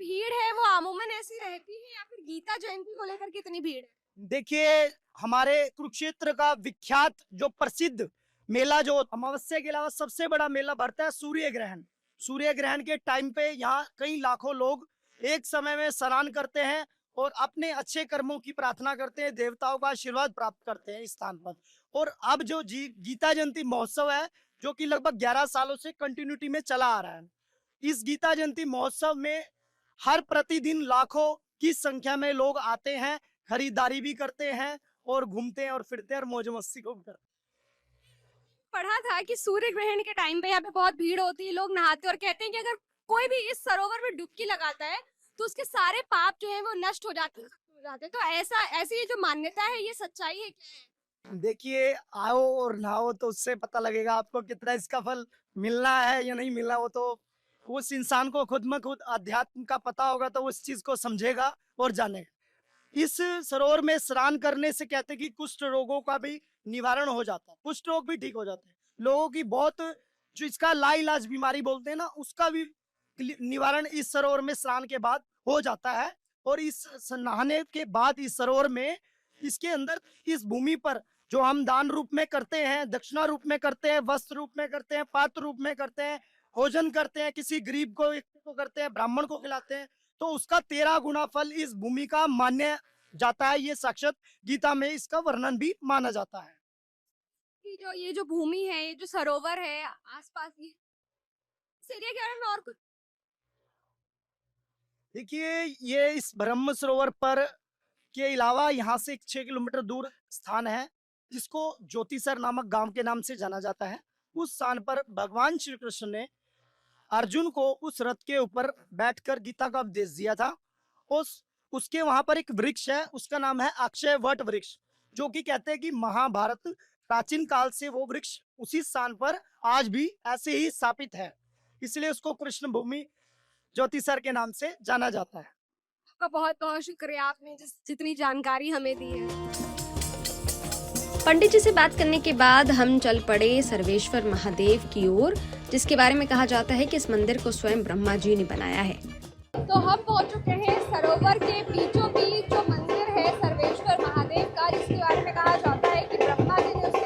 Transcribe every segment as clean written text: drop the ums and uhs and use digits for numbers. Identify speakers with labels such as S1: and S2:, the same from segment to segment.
S1: भीड़ है वो अमूमन ऐसी रहती है या फिर गीता जयंती को लेकर कितनी भीड़ है?
S2: देखिए, हमारे कुरुक्षेत्र का विख्यात जो प्रसिद्ध मेला, जो अमावस्या के अलावा सबसे बड़ा मेला भरता है, सूर्य ग्रहण। सूर्य ग्रहण के टाइम पे यहाँ कई लाखों लोग एक समय में स्नान करते हैं और अपने अच्छे कर्मों की प्रार्थना करते हैं, देवताओं का आशीर्वाद प्राप्त करते हैं इस स्थान पर। और अब जो गीता जयंती महोत्सव है, जो कि लगभग 11 सालों से कंटिन्यूटी में चला आ रहा है, इस गीता जयंती महोत्सव में हर प्रतिदिन लाखों की संख्या में लोग आते हैं, खरीदारी भी करते हैं और घूमते हैं और फिरते हैं और मौज मस्ती को भी करते हैं।
S1: पढ़ा था कि सूर्य ग्रहण के टाइम पे यहाँ पे बहुत भीड़ होती है, लोग नहाते और कहते हैं कि अगर कोई भी इस सरोवर में डुबकी लगाता है तो उसके सारे पाप जो है वो नष्ट हो जाते हैं। तो ऐसा ऐसी ये जो मान्यता है, ये सच्चाई है क्या?
S2: देखिए, आओ और नहाओ तो उससे पता लगेगा आपको कितना इसका फल मिलना है या नहीं मिलना। वो तो उस इंसान को खुद में खुद अध्यात्म का पता होगा तो उस चीज को समझेगा और जानेगा। इस सरोवर में स्नान करने से कहते हैं कि कुष्ठ रोगों का भी निवारण हो जाता है, कुष्ठ रोग भी ठीक हो जाते हैं। लोगों की बहुत जो इसका लाइलाज बीमारी बोलते हैं ना, उसका भी निवारण इस सरोवर में स्नान के बाद हो जाता है। और इस नहाने के बाद इस सरोवर में, इसके अंदर, इस भूमि पर जो हम दान रूप में करते हैं, दक्षिणा रूप में करते हैं, वस्त्र रूप में करते हैं, पात्र रूप में करते हैं, भोजन करते हैं, किसी गरीब को करते हैं, ब्राह्मण को खिलाते हैं, तो उसका 13 गुना फल इस भूमि का मान्य जाता है। ये साक्षात गीता में इसका वर्णन भी माना जाता है।
S1: कि जो ये जो भूमि है, ये जो सरोवर है आसपास, ये इस एरिया के बारे में और कुछ?
S2: देखिए, ये इस ब्रह्म सरोवर पर के अलावा यहाँ से 6 किलोमीटर दूर स्थान है, जिसको ज्योतिसर नामक गांव के नाम से जाना जाता है। उस स्थान पर भगवान श्री कृष्ण ने अर्जुन को उस रथ के ऊपर बैठकर गीता का उपदेश दिया था। उसके वहां पर एक वृक्ष है, उसका नाम है अक्षय वट वृक्ष, जो कि कहते हैं कि महाभारत प्राचीन काल से वो वृक्ष उसी स्थान पर आज भी ऐसे ही स्थापित है, इसलिए उसको कृष्ण भूमि ज्योतिसर के नाम से जाना जाता है।
S1: आपका बहुत बहुत शुक्रिया, आपने जितनी जानकारी हमें दी है। पंडित जी से बात करने के बाद हम चल पड़े सर्वेश्वर महादेव की ओर, जिसके बारे में कहा जाता है कि इस मंदिर को स्वयं ब्रह्मा जी ने बनाया है। तो हम पहुंच चुके हैं सरोवर के बीचों बीच जो मंदिर है सर्वेश्वर महादेव का, जिसके बारे में कहा जाता है कि ब्रह्मा जी ने उसे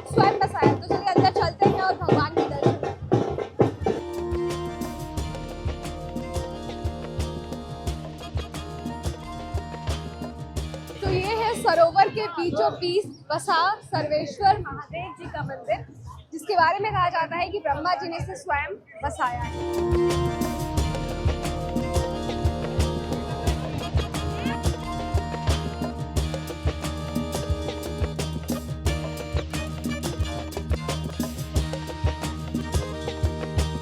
S1: स्वयं बसाया। तो चलिए अंदर चलते हैं और भगवान के दर्शन करते हैं। तो ये है सरोवर के बीचों बीच बसा सर्वेश्वर महादेव जी का मंदिर, जिसके बारे में कहा जाता है कि ब्रह्मा जी ने इसे स्वयं बसाया है।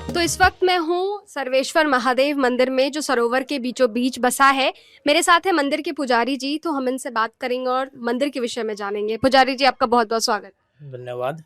S1: तो इस वक्त मैं हूँ सर्वेश्वर महादेव मंदिर में, जो सरोवर के बीचों बीच बसा है। मेरे साथ है मंदिर के पुजारी जी, तो हम इनसे बात करेंगे और मंदिर के विषय में जानेंगे। पुजारी जी, आपका बहुत बहुत स्वागत।
S3: धन्यवाद।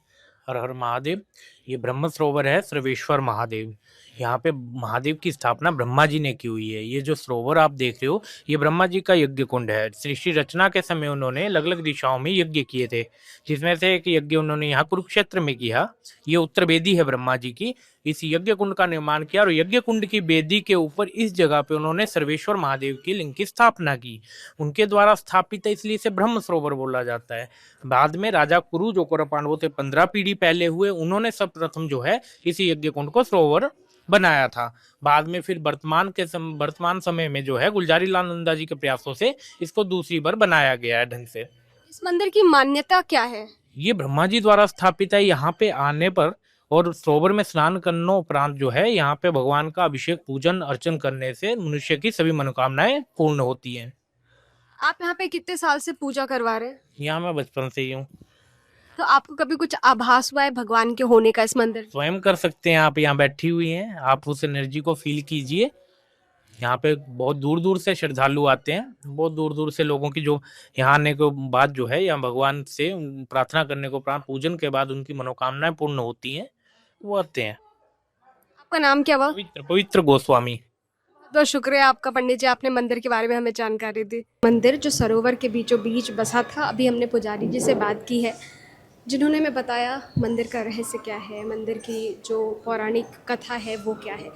S3: हर हर महादेव। ये ब्रह्म सरोवर है सर्वेश्वर महादेव। यहाँ पे महादेव की स्थापना ब्रह्मा जी ने की हुई है। ये जो सरोवर आप देख रहे हो, ये ब्रह्मा जी का यज्ञ कुंड है। सृष्टि रचना के समय उन्होंने अलग अलग दिशाओं में यज्ञ किए थे, जिसमें से एक यज्ञ उन्होंने यहाँ कुरुक्षेत्र में किया। ये उत्तर वेदी है ब्रह्मा जी की। इस यज्ञ कुंड का निर्माण किया और यज्ञ कुंड की वेदी के ऊपर इस जगह पे उन्होंने सर्वेश्वर महादेव की लिंग की स्थापना की। उनके द्वारा स्थापित है, इसलिए इसे ब्रह्म सरोवर बोला जाता है। बाद में राजा कुरु, जो कौरव पांडवों से 15 पीढ़ी पहले हुए, उन्होंने सर्वप्रथम जो है इसी यज्ञ कुंड को सरोवर बनाया था। बाद में फिर वर्तमान समय में जो है गुलजारी लाल नंदा जी के प्रयासों से इसको दूसरी बार बनाया गया है ढंग से।
S1: इस मंदिर की मान्यता क्या है?
S3: ये ब्रह्मा जी द्वारा स्थापित है। यहाँ पे आने पर और सरोवर में स्नान करने उपरांत जो है, यहाँ पे भगवान का अभिषेक पूजन अर्चन करने से मनुष्य की सभी मनोकामनाएं पूर्ण होती हैं।
S1: आप यहाँ पे कितने साल से पूजा करवा रहे हैं?
S3: यहाँ मैं बचपन से ही हूँ।
S1: तो आपको कभी कुछ आभास हुआ है भगवान के होने का इस मंदिर?
S3: स्वयं कर सकते हैं आप, यहाँ बैठी हुई हैं, आप उस एनर्जी को फील कीजिए। यहाँ पे बहुत दूर दूर से श्रद्धालु आते हैं। बहुत दूर दूर से लोगों की जो यहाँ आने के बाद जो है, यहाँ भगवान से प्रार्थना करने को उपरांत पूजन के बाद उनकी मनोकामनाएं पूर्ण होती हैं, वो आते हैं।
S1: आपका नाम क्या हुआ?
S3: पवित्र गोस्वामी।
S1: तो शुक्रिया आपका पंडित जी, आपने मंदिर के बारे में हमें जानकारी दी। मंदिर जो सरोवर के बीचों बीच बसा था, अभी हमने पुजारी जी से बात की है, जिन्होंने हमें बताया मंदिर का रहस्य क्या है, मंदिर की जो पौराणिक कथा है वो क्या है।